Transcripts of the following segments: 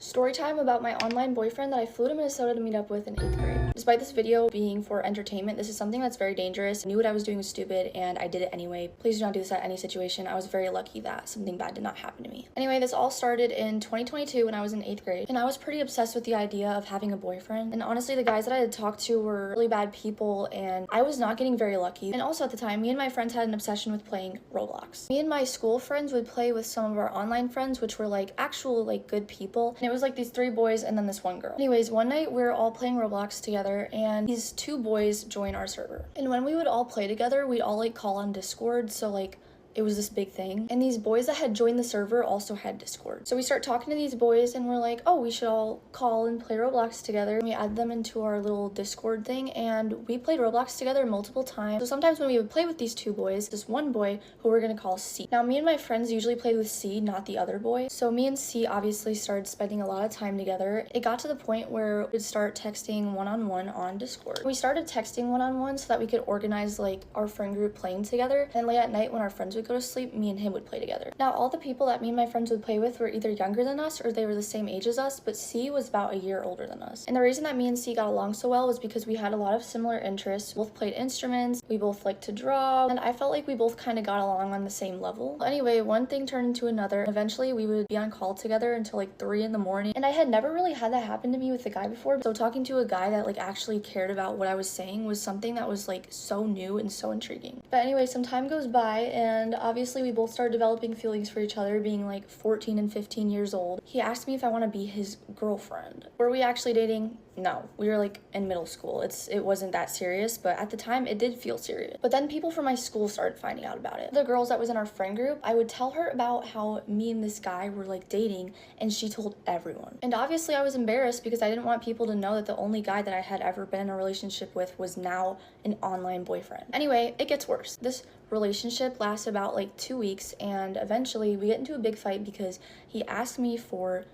Story time about my online boyfriend that I flew to Minnesota to meet up with in 8th grade. Despite this video being for entertainment, this is something that's very dangerous. I knew what I was doing was stupid and I did it anyway. Please do not do this at any situation. I was very lucky that something bad did not happen to me. Anyway, this all started in 2022 when I was in 8th grade, and I was pretty obsessed with the idea of having a boyfriend. And honestly, the guys that I had talked to were really bad people and I was not getting very lucky. And also at the time, me and my friends had an obsession with playing Roblox. Me and my school friends would play with some of our online friends, which were like actual like good people. And it was like these 3 boys and then this 1 girl. Anyways, one night we were all playing Roblox together and these 2 boys joined our server. And when we would all play together, we'd all like call on Discord, so like it was this big thing. And these boys that had joined the server also had Discord. So we start talking to these boys and we're like, oh, we should all call and play Roblox together. And we add them into our little Discord thing and we played Roblox together multiple times. So sometimes when we would play with these 2 boys, this 1 boy who we're gonna call C. Now me and my friends usually played with C, not the other boy. So me and C obviously started spending a lot of time together. It got to the point where we'd start texting one-on-one on Discord. We started texting one-on-one so that we could organize like our friend group playing together. And late at night when our friends would go to sleep, me and him would play together. Now all the people that me and my friends would play with were either younger than us or they were the same age as us, but C was about a year older than us. And the reason that me and C got along so well was because we had a lot of similar interests. We both played instruments, we both liked to draw, and I felt like we both kind of got along on the same level. Anyway, one thing turned into another. Eventually we would be on call together until like 3 in the morning, and I had never really had that happen to me with a guy before. So talking to a guy that like actually cared about what I was saying was something that was like so new and so intriguing. But anyway, some time goes by and obviously we both started developing feelings for each other, being like 14 and 15 years old. He asked me if I want to be his girlfriend. Were we actually dating? No, we were like in middle school. It wasn't that serious, but at the time it did feel serious. But then people from my school started finding out about it. The girls that was in our friend group, I would tell her about how me and this guy were like dating, and she told everyone. And obviously I was embarrassed because I didn't want people to know that the only guy that I had ever been in a relationship with was now an online boyfriend. Anyway, it gets worse. This relationship lasts about like 2 weeks, and eventually we get into a big fight because he asked me for,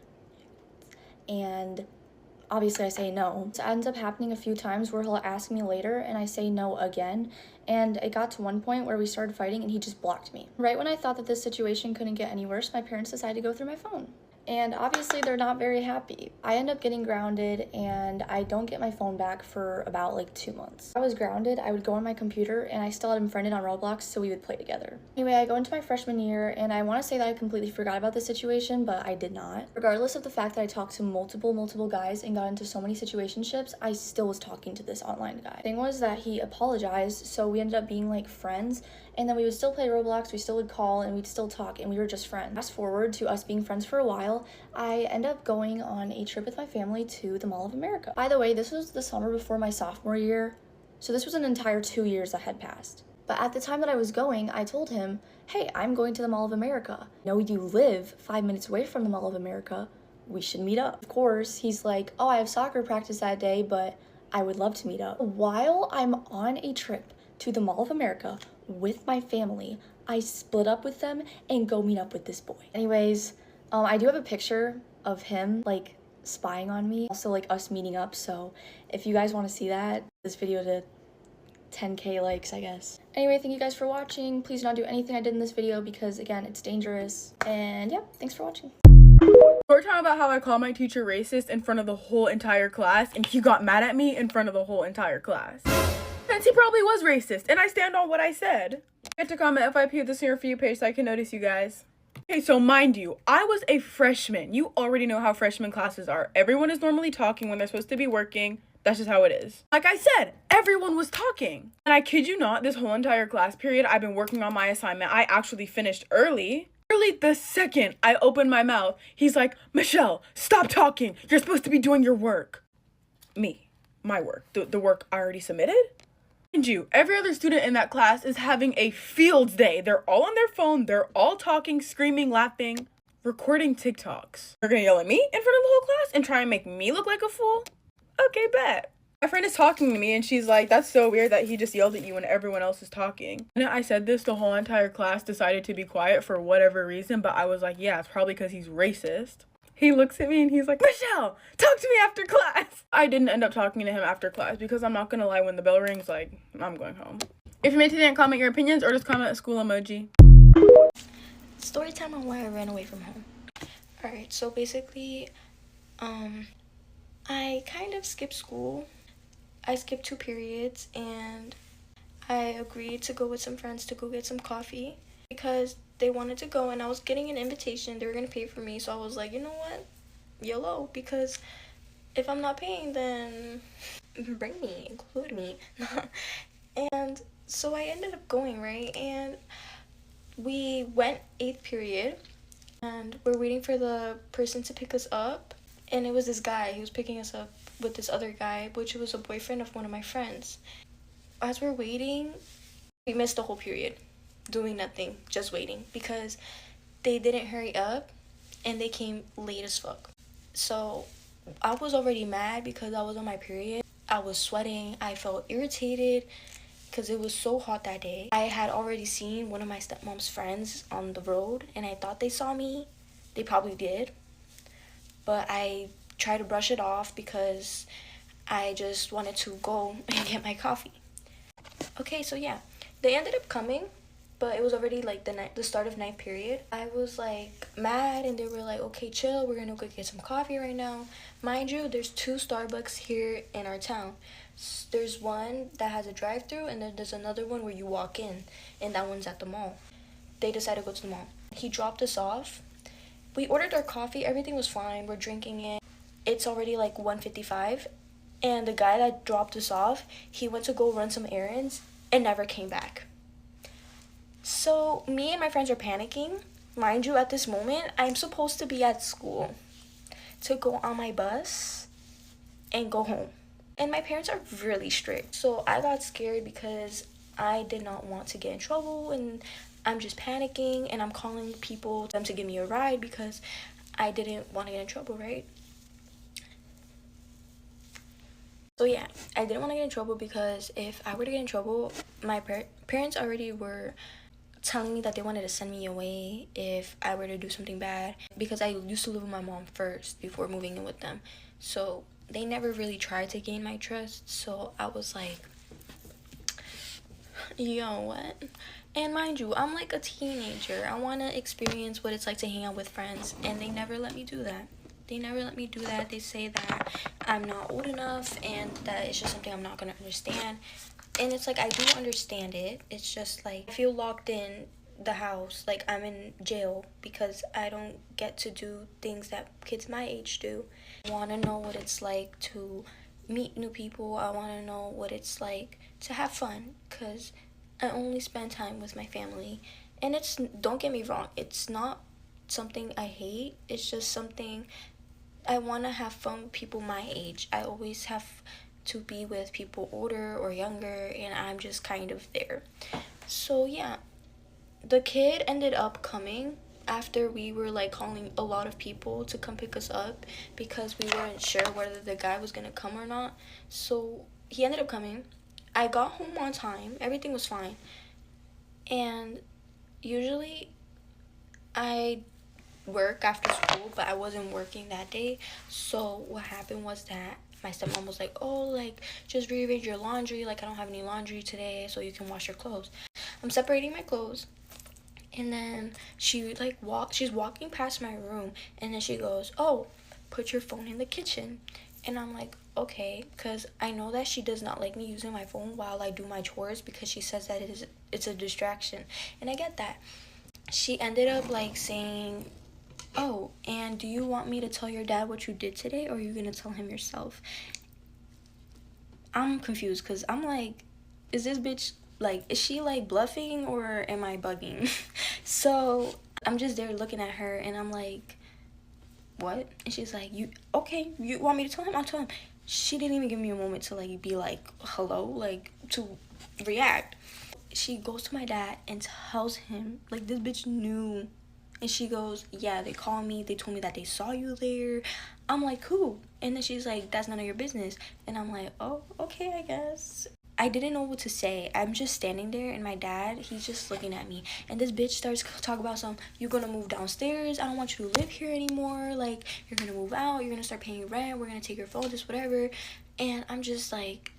and obviously I say no. It ends up happening a few times where he'll ask me later and I say no again, and it got to one point where we started fighting and he just blocked me. Right when I thought that this situation couldn't get any worse, my parents decided to go through my phone. And obviously they're not very happy. I end up getting grounded and I don't get my phone back for about like 2 months. I was grounded, I would go on my computer and I still had him friended on Roblox so we would play together. Anyway, I go into my freshman year and I want to say that I completely forgot about the situation, but I did not. Regardless of the fact that I talked to multiple guys and got into so many situationships, I still was talking to this online guy. The thing was that he apologized, so we ended up being like friends, and then we would still play Roblox, we still would call, and we'd still talk, and we were just friends. Fast forward to us being friends for a while, I end up going on a trip with my family to the Mall of America. By the way, this was the summer before my sophomore year, so this was an entire 2 years that had passed. But at the time that I was going, I told him, hey, I'm going to the Mall of America. No, you live 5 minutes away from the Mall of America. We should meet up. Of course, he's like, oh, I have soccer practice that day, but I would love to meet up. While I'm on a trip to the Mall of America with my family, I split up with them and go meet up with this boy. Anyways, I do have a picture of him like spying on me, also like us meeting up, so if you guys want to see that, this video to 10k likes, I guess. Anyway, thank you guys for watching. Please do not do anything I did in this video because again, it's dangerous. And yeah, thanks for watching. We're talking about how I called my teacher racist in front of the whole entire class, and he got mad at me in front of the whole entire class. Since he probably was racist, and I stand on what I said. Get to comment FIP of the senior for you page so I can notice you guys. Okay, so mind you, I was a freshman. You already know how freshman classes are. Everyone is normally talking when they're supposed to be working. That's just how it is. Like I said, everyone was talking. And I kid you not, this whole entire class period, I've been working on my assignment. I actually finished early. Literally the second I opened my mouth, he's like, Michelle, stop talking. You're supposed to be doing your work. Me, my work, the work I already submitted. And you, every other student in that class is having a field day. They're all on their phone. They're all talking, screaming, laughing, recording TikToks. They're gonna yell at me in front of the whole class and try and make me look like a fool? Okay, bet. My friend is talking to me and she's like, that's so weird that he just yelled at you when everyone else is talking. And I said this, the whole entire class decided to be quiet for whatever reason, but I was like, yeah, it's probably because he's racist. He looks at me and he's like, Michelle, talk to me after class. I didn't end up talking to him after class because I'm not gonna lie, when the bell rings, like, I'm going home. If you made it to the end, comment your opinions or just comment a school emoji. Story time on why I ran away from home. Alright, so basically I kind of skipped school. I skipped 2 periods, and I agreed to go with some friends to go get some coffee because they wanted to go, and I was getting an invitation. They were gonna pay for me, so I was like, you know what, YOLO, because if I'm not paying, then bring me, include me. And so I ended up going, right? And we went 8th period, and we're waiting for the person to pick us up. And it was this guy. He was picking us up with this other guy, which was a boyfriend of one of my friends. As we're waiting, we missed the whole period, doing nothing, just waiting, because they didn't hurry up and they came late as fuck. So I was already mad because I was on my period. I was sweating. I felt irritated because it was so hot that day. I had already seen one of my stepmom's friends on the road, and I thought they saw me. They probably did. But I tried to brush it off because I just wanted to go and get my coffee. Okay, so yeah, they ended up coming, but it was already like the start of 9th period. I was like mad, and they were like, okay, chill, we're gonna go get some coffee right now. Mind you, there's 2 Starbucks here in our town. There's one that has a drive-through, and then there's another one where you walk in, and that one's at the mall. They decided to go to the mall. He dropped us off. We ordered our coffee, everything was fine, we're drinking it. It's already like 1:55, and the guy that dropped us off, he went to go run some errands and never came back. So me and my friends are panicking. Mind you, at this moment, I'm supposed to be at school to go on my bus and go home. And my parents are really strict. So I got scared because I did not want to get in trouble, and I'm just panicking, and I'm calling people to give me a ride because I didn't want to get in trouble, right? So yeah, I didn't want to get in trouble because if I were to get in trouble, my parents already were telling me that they wanted to send me away if I were to do something bad, because I used to live with my mom first before moving in with them. So they never really tried to gain my trust. So I was like, yo, what? And mind you, I'm like a teenager. I want to experience what it's like to hang out with friends, and they never let me do that. They never let me do that. They say that I'm not old enough and that it's just something I'm not going to understand. And it's like, I do understand it. It's just like, I feel locked in the house, like I'm in jail because I don't get to do things that kids my age do. I want to know what it's like to meet new people. I want to know what it's like to have fun, because I only spend time with my family. And it's, don't get me wrong, it's not something I hate. It's just something I want to have fun with people my age. I always have to be with people older or younger, and I'm just kind of there. So yeah, the kid ended up coming after we were like calling a lot of people to come pick us up because we weren't sure whether the guy was gonna come or not. So he ended up coming. I got home on time. Everything was fine. And usually I work after school, but I wasn't working that day. So what happened was that my stepmom was like, oh, like, just rearrange your laundry. Like, I don't have any laundry today, so you can wash your clothes. I'm separating my clothes. And then she like she's walking past my room, and then she goes, oh, put your phone in the kitchen. And I'm like, okay, because I know that she does not like me using my phone while I do my chores, because she says that it's a distraction. And I get that. She ended up like saying, oh, and do you want me to tell your dad what you did today, or are you gonna tell him yourself? I'm confused because I'm like, is this bitch, like, is she like bluffing or am I bugging? So I'm just there looking at her, and I'm like, what? And she's like, you want me to tell him? I'll tell him. She didn't even give me a moment to like be like, hello, like to react. She goes to my dad and tells him, like, this bitch knew. And she goes, yeah, they called me, they told me that they saw you there. I'm like, who? And then she's like, that's none of your business. And I'm like, oh, okay, I guess. I didn't know what to say. I'm just standing there, and my dad, he's just looking at me. And this bitch starts talking about you're gonna move downstairs, I don't want you to live here anymore, like, you're gonna move out, you're gonna start paying rent, we're gonna take your phone, just whatever. And I'm just like,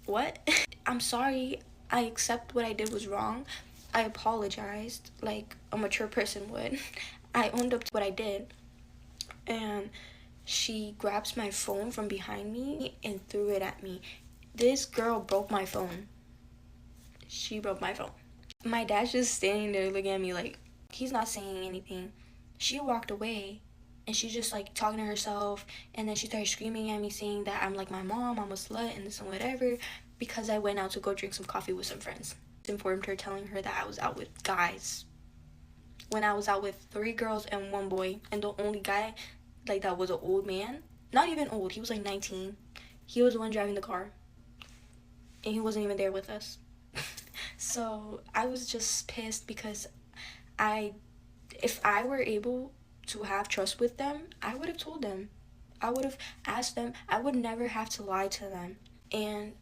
what? I'm sorry, I accept what I did was wrong. I apologized like a mature person would. I owned up to what I did. And she grabs my phone from behind me and threw it at me. This girl broke my phone. She broke my phone. My dad's just standing there looking at me like, he's not saying anything. She walked away and she's just like talking to herself, and then she started screaming at me saying that I'm like my mom, I'm a slut and this and whatever, because I went out to go drink some coffee with some friends. Informed her, telling her that I was out with guys when I was out with 3 girls and 1 boy, and the only guy like that was an old man. Not even old, he was like 19. He was the one driving the car and he wasn't even there with us. So I was just pissed because if I were able to have trust with them, I would have told them. I would have asked them. I would never have to lie to them. And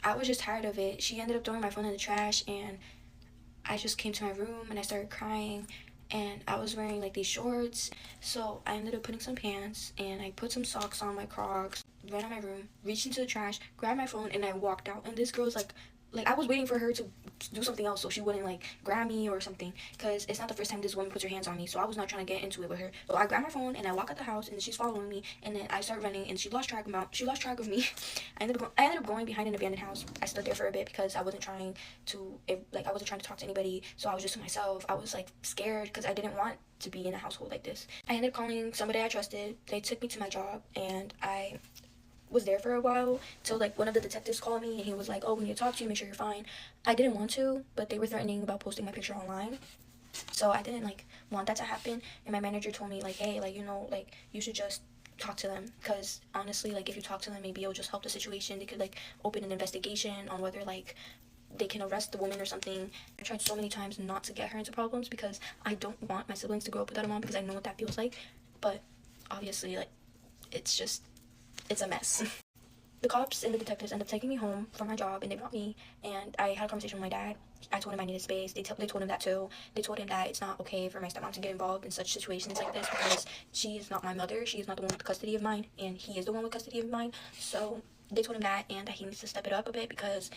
I was just tired of it. She ended up throwing my phone in the trash, and I just came to my room and I started crying, and I was wearing like these shorts. So I ended up putting some pants and I put some socks on my Crocs, ran out my room, reached into the trash, grabbed my phone, and I walked out. And this girl's like I was waiting for her to do something else so she wouldn't like grab me or something, because it's not the first time this woman puts her hands on me, so I was not trying to get into it with her. So I grabbed my phone and I walk out the house, and she's following me, and then I start running and she lost track of me. I ended up going behind an abandoned house. I stood there for a bit because I wasn't trying to talk to anybody, so I was just to myself. I was like scared because I didn't want to be in a household like this. I ended up calling somebody I trusted. They took me to my job, and I was there for a while till like one of the detectives called me, and he was like, oh, we need to talk to you, make sure you're fine. I didn't want to, but they were threatening about posting my picture online, so I didn't like want that to happen. And my manager told me like, hey, like, you know, like you should just talk to them, because honestly, like if you talk to them, maybe it'll just help the situation. They could like open an investigation on whether like they can arrest the woman or something. I tried so many times not to get her into problems because I don't want my siblings to grow up without a mom, because I know what that feels like. But obviously, like, it's a mess. The cops and the detectives ended up taking me home from my job, and they brought me, and I had a conversation with my dad. I told him I needed space. They told him that too. They told him that it's not okay for my stepmom to get involved in such situations like this, because she is not my mother. She is not the one with custody of mine, and he is the one with custody of mine. So they told him that, and that he needs to step it up a bit, because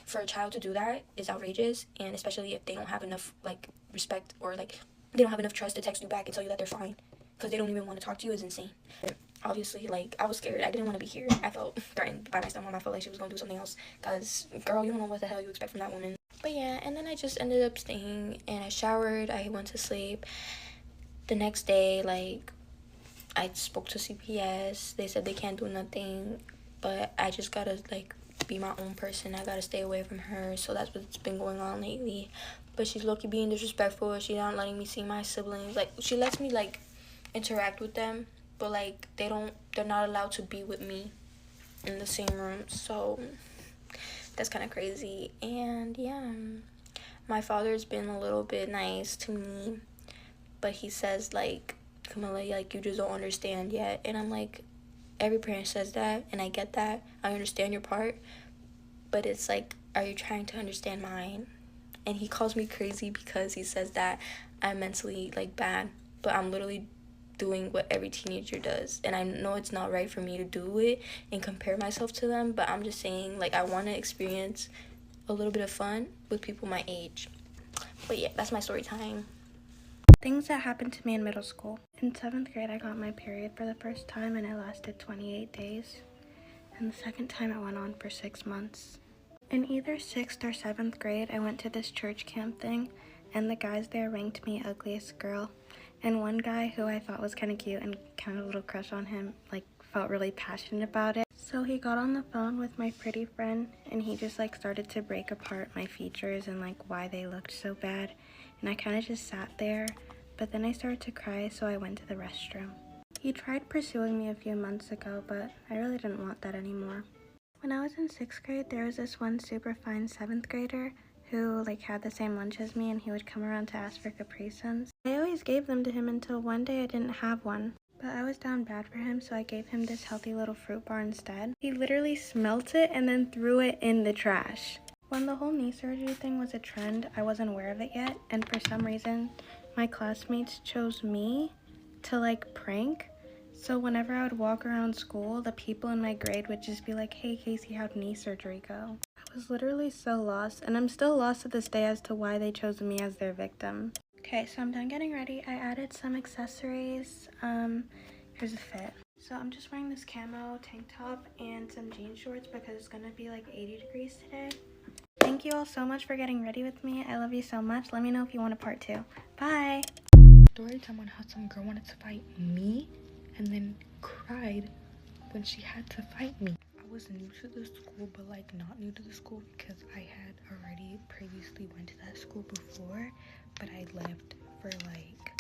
for a child to do that is outrageous, and especially if they don't have enough like respect, or like they don't have enough trust to text you back and tell you that they're fine, because they don't even want to talk to you, is insane. Obviously, like, I was scared. I didn't want to be here. I felt threatened by my stepmom. I felt like she was going to do something else, because, girl, you don't know what the hell you expect from that woman. But yeah, and then I just ended up staying, and I showered, I went to sleep. The next day, like, I spoke to CPS. They said they can't do nothing, but I just gotta, like, be my own person. I gotta stay away from her. So that's what's been going on lately. But she's low-key being disrespectful. She's not letting me see my siblings. Like, she lets me, like, interact with them, but like they're not allowed to be with me in the same room. So that's kind of crazy. And yeah, my father's been a little bit nice to me, but he says like, Camilla, like, you just don't understand yet. And I'm like, every parent says that, and I get that. I understand your part, but it's like, are you trying to understand mine? And he calls me crazy because he says that I'm mentally like bad, but I'm literally doing what every teenager does. And I know it's not right for me to do it and compare myself to them, but I'm just saying, like, I want to experience a little bit of fun with people my age. But yeah, that's my story time. Things that happened to me in middle school. In 7th grade, I got my period for the first time, and it lasted 28 days. And the second time, it went on for 6 months. In either 6th or 7th grade, I went to this church camp thing, and the guys there ranked me ugliest girl. And one guy who I thought was kind of cute and kind of a little crush on him, like, felt really passionate about it. So he got on the phone with my pretty friend, and he just like started to break apart my features and like why they looked so bad. And I kind of just sat there, but then I started to cry, so I went to the restroom. He tried pursuing me a few months ago, but I really didn't want that anymore. When I was in 6th grade, there was this one super fine 7th grader who like had the same lunch as me, and he would come around to ask for Capri Suns. I always gave them to him until one day I didn't have one. But I was down bad for him, so I gave him this healthy little fruit bar instead. He literally smelt it and then threw it in the trash. When the whole knee surgery thing was a trend, I wasn't aware of it yet, and for some reason, my classmates chose me to like prank. So whenever I would walk around school, the people in my grade would just be like, hey Casey, how'd knee surgery go? I was literally so lost, and I'm still lost to this day as to why they chose me as their victim. Okay, so I'm done getting ready. I added some accessories. Here's a fit. So I'm just wearing this camo tank top and some jean shorts because it's gonna be like 80 degrees today. Thank you all so much for getting ready with me. I love you so much. Let me know if you want a part 2. Bye! Story time on how some girl wanted to fight me and then cried when she had to fight me. I was new to the school, but like not new to the school because I had already previously went to that school before, but I left for like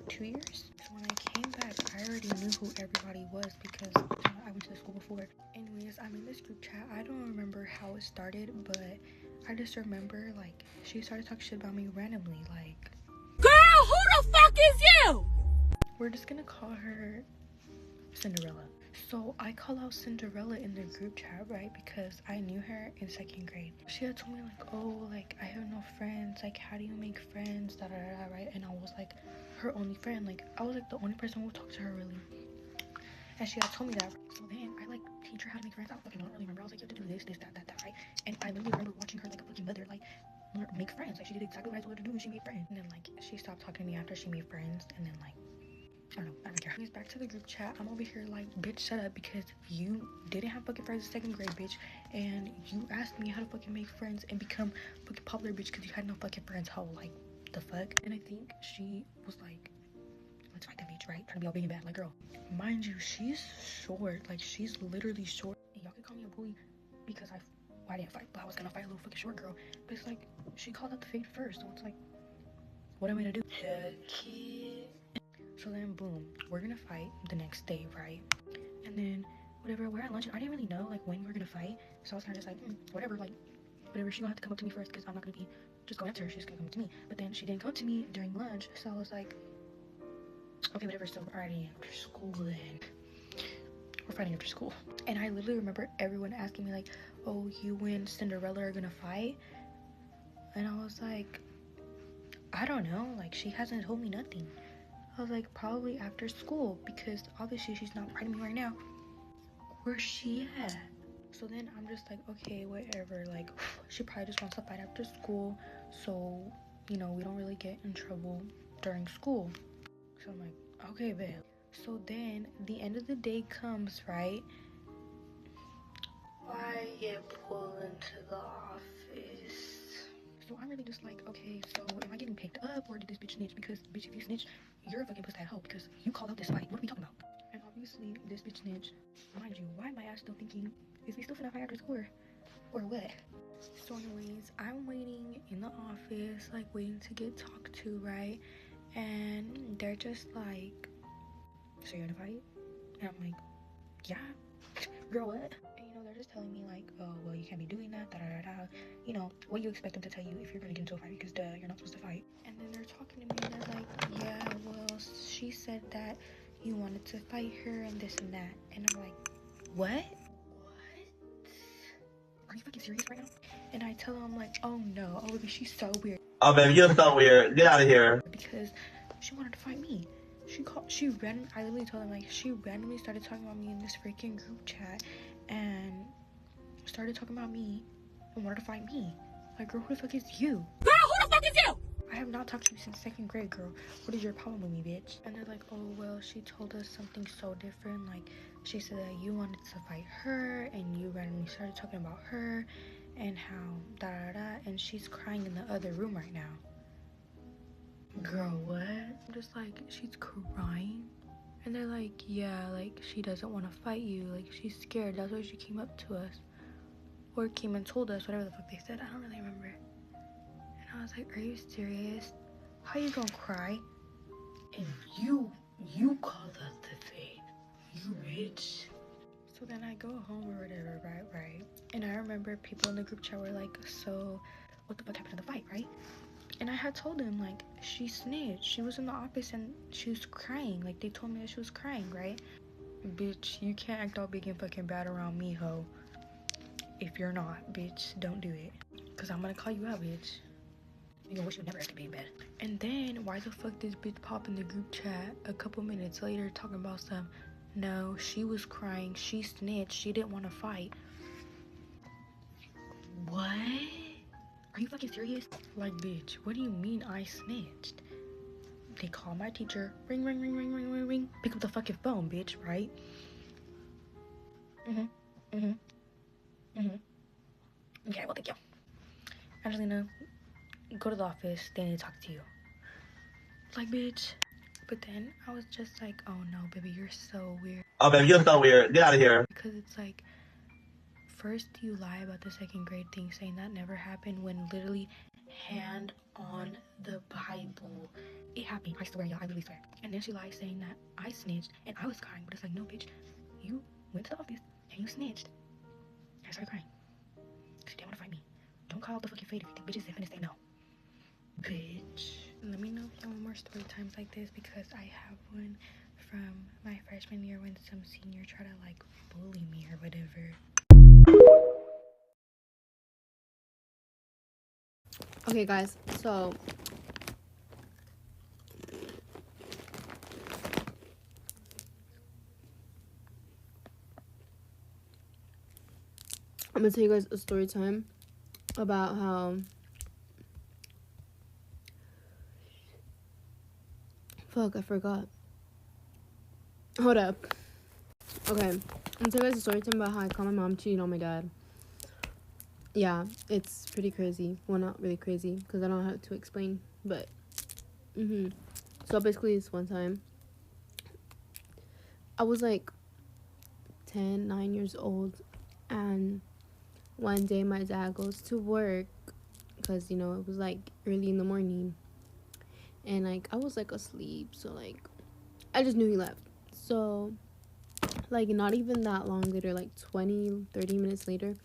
2 years. So when I came back, I already knew who everybody was because I went to the school before. Anyways, I'm in this group chat. I don't remember how it started, but I just remember like she started talking shit about me randomly. Like, Girl, who the fuck is you? we're just gonna call her Cinderella. So I call out Cinderella in the group chat, right? Because I knew her in 2nd grade. She had told me like, oh, like I have no friends. Like, how do you make friends? Da da da, right? And I was like her only friend. Like, I was like the only person who would talk to her really. And she had told me that. So then I like teach her how to make friends. I don't really remember. I was like, you have to do this, that, right? And I literally remember watching her like a fucking mother, like make friends. Like she did exactly what I told her to do and she made friends. And then like she stopped talking to me after she made friends. And then like I don't know, I don't care. He's back to the group chat. I'm over here like, bitch, shut up because you didn't have fucking friends in 2nd grade, bitch. And you asked me how to fucking make friends and become fucking popular, bitch, because you had no fucking friends. How, like, the fuck? And I think she was like, let's fight that bitch, right? Trying to be all big and bad, like, girl. Mind you, she's short. Like, she's literally short. And y'all can call me a bully because I didn't fight, but I was gonna fight a little fucking short girl. But it's like, she called out the fade first, so it's like, what am I gonna do? So then, boom, we're gonna fight the next day, right? And then, whatever, we're at lunch, and I didn't really know, like, when we were gonna fight. So I was kind of just like, whatever, like, whatever, she gonna have to come up to me first, because I'm not gonna be just going after her, she's gonna come up to me. But then she didn't come to me during lunch, so I was like, okay, whatever, so we're already after school then. We're fighting after school. And I literally remember everyone asking me, like, oh, you and Cinderella are gonna fight? And I was like, I don't know, like, she hasn't told me nothing. I was like, probably after school, because obviously she's not fighting me right now. Where's she at? So then I'm just like, okay, whatever. Like, she probably just wants to fight after school, so, you know, we don't really get in trouble during school. So I'm like, okay, babe. So then the end of the day comes, right? Why get pulled into the office? So I'm really just like, okay, so am I getting picked up or did this bitch snitch? Because bitch, if you snitch, you're a fucking pussy at hoe because you called out this fight. What are we talking about? And obviously this bitch snitch. Mind you, why am I still thinking, is we still finna fight after school or what? So anyways, I'm waiting in the office, like waiting to get talked to, right? And they're just like, so you're gonna fight? And I'm like, yeah. Girl, what? And you know, they're just telling me like, oh, well, you can't be doing that, da da da da. You know, what do you expect them to tell you if you're gonna get into a fight? Because duh, you're not supposed to fight. And then they're talking to me and they're like, yeah, well, she said that you wanted to fight her and this and that. And I'm like, what? Are you fucking serious right now? And I tell them, I'm like, oh no, oh baby, she's so weird. Oh, baby, you're so weird. Get out of here. Because she wanted to fight me. I literally told them, like, she randomly started talking about me in this freaking group chat and started talking about me and wanted to fight me. Like, girl, who the fuck is you? Girl, who the fuck is you? I have not talked to you since 2nd grade, girl. What is your problem with me, bitch? And they're like, oh, well, she told us something so different. Like, she said that you wanted to fight her and you randomly started talking about her and how da da da. And she's crying in the other room right now. Girl, what? I'm just like, she's crying? And they're like, yeah, like, she doesn't want to fight you. Like, she's scared. That's why she came up to us. Or came and told us, whatever the fuck they said. I don't really remember. And I was like, are you serious? How you gonna cry? And you called us the fade. You bitch. So then I go home or whatever, right? And I remember people in the group chat were like, so what the fuck happened to the fight, right? And I had told them, like, she snitched. She was in the office and she was crying. Like, they told me that she was crying, right? Bitch, you can't act all big and fucking bad around me, ho. If you're not, bitch, don't do it. Because I'm gonna call you out, bitch. You wish you never asked to be in bed. And then, why the fuck this bitch pop in the group chat a couple minutes later talking about some, no, she was crying, she snitched, she didn't want to fight. What? Are you fucking serious? Like, bitch, what do you mean I snitched? they call my teacher. Ring, ring, ring, ring, ring, ring, ring. Pick up the fucking phone, bitch, right? Okay, well, thank you. Angelina, go to the office. They need to talk to you. Like, bitch. But then I was just like, oh no, baby, you're so weird. Oh, baby, you're so weird. Get out of here. Because it's like, first you lie about the second grade thing, saying that never happened, when literally, hand on the Bible, it happened. I swear, y'all, I really swear. And then she lies saying that I snitched and I was crying. But it's like, no, bitch, you went to the office and you snitched. I started crying. She didn't want to fight me. Don't call out the fucking fate if you think bitches ain't finna say no. Bitch. Let me know if you want more story times like this, because I have one from my freshman year when some senior tried to like bully me or whatever. Okay, guys, so I'm gonna tell you guys a story time about how I forgot. Hold up. Okay, I'm gonna tell you guys a story time about how I caught my mom cheating on my dad. Yeah, it's pretty crazy. Well, not really crazy, because I don't know how to explain, but so basically this one time I was like 9 years old, and one day my dad goes to work, because you know it was like early in the morning, and like I was like asleep, so like I just knew he left. So like not even that long later, like 20-30 minutes later,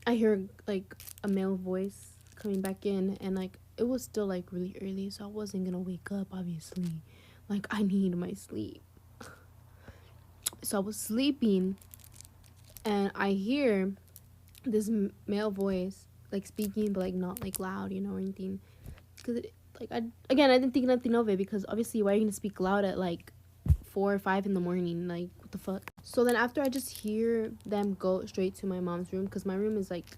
I hear like a male voice coming back in, and like it was still like really early, so I wasn't gonna wake up, obviously. Like I need my sleep. So I was sleeping, and I hear this male voice like speaking, but like not like loud, you know, or anything. Because I didn't think nothing of it, because obviously why are you gonna speak loud at like 4 or 5 in the morning? Like what the fuck? So then after I just hear them go straight to my mom's room, because my room is like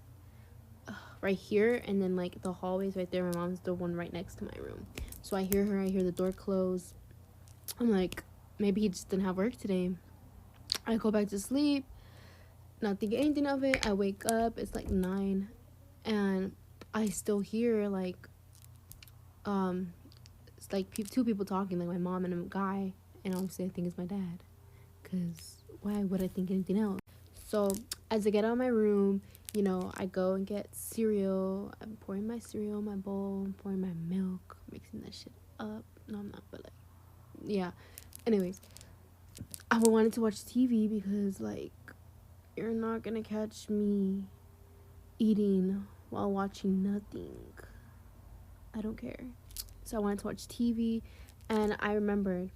right here, and then like the hallway's right there. My mom's the one right next to my room. So I hear her, I hear the door close. I'm like, maybe he just didn't have work today. I go back to sleep, not thinking anything of it. I wake up, it's like 9, and I still hear like it's like two people talking, like my mom and a guy, and obviously I think it's my dad, because why would I think anything else? So as I get out of my room, you know, I go and get cereal. I'm pouring my cereal in my bowl, I'm pouring my milk, mixing that shit up. No, I'm not, but like, yeah. Anyways, I wanted to watch TV, because like you're not gonna catch me eating while watching nothing. I don't care. So I wanted to watch TV, and I remembered,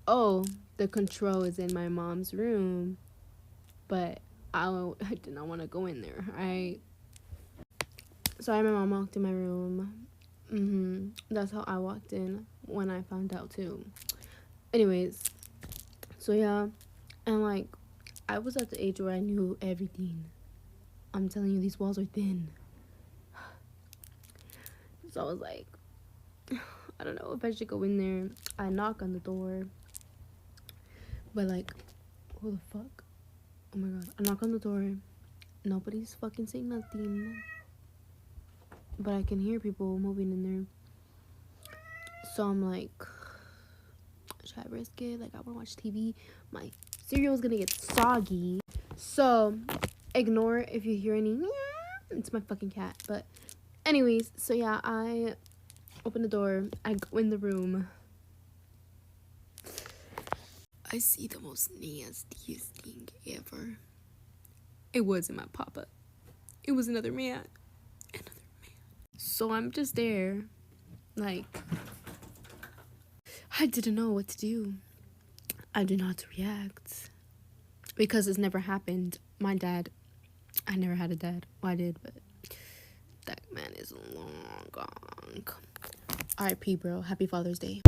oh, the control is in my mom's room, but I did not want to go in there. So my mom walked in my room. That's how I walked in when I found out too. Anyways, so yeah, and like I was at the age where I knew everything. I'm telling you, these walls are thin. So I was like, I don't know if I should go in there. I knock on the door, but like, who the fuck? Oh my god. I knock on the door. Nobody's fucking saying nothing, but I can hear people moving in there. So I'm like, should I risk it? Like, I want to watch TV. My cereal's gonna get soggy. So ignore if you hear any. It's my fucking cat. But anyways, so yeah, I open the door. I go in the room. I see the most nastiest thing ever. It wasn't my papa. It was another man. So I'm just there, like, I didn't know what to do. I didn't know how to react, because it's never happened. My dad, I never had a dad. Well, I did, but that man is long gone. R.I.P. bro. Happy Father's Day.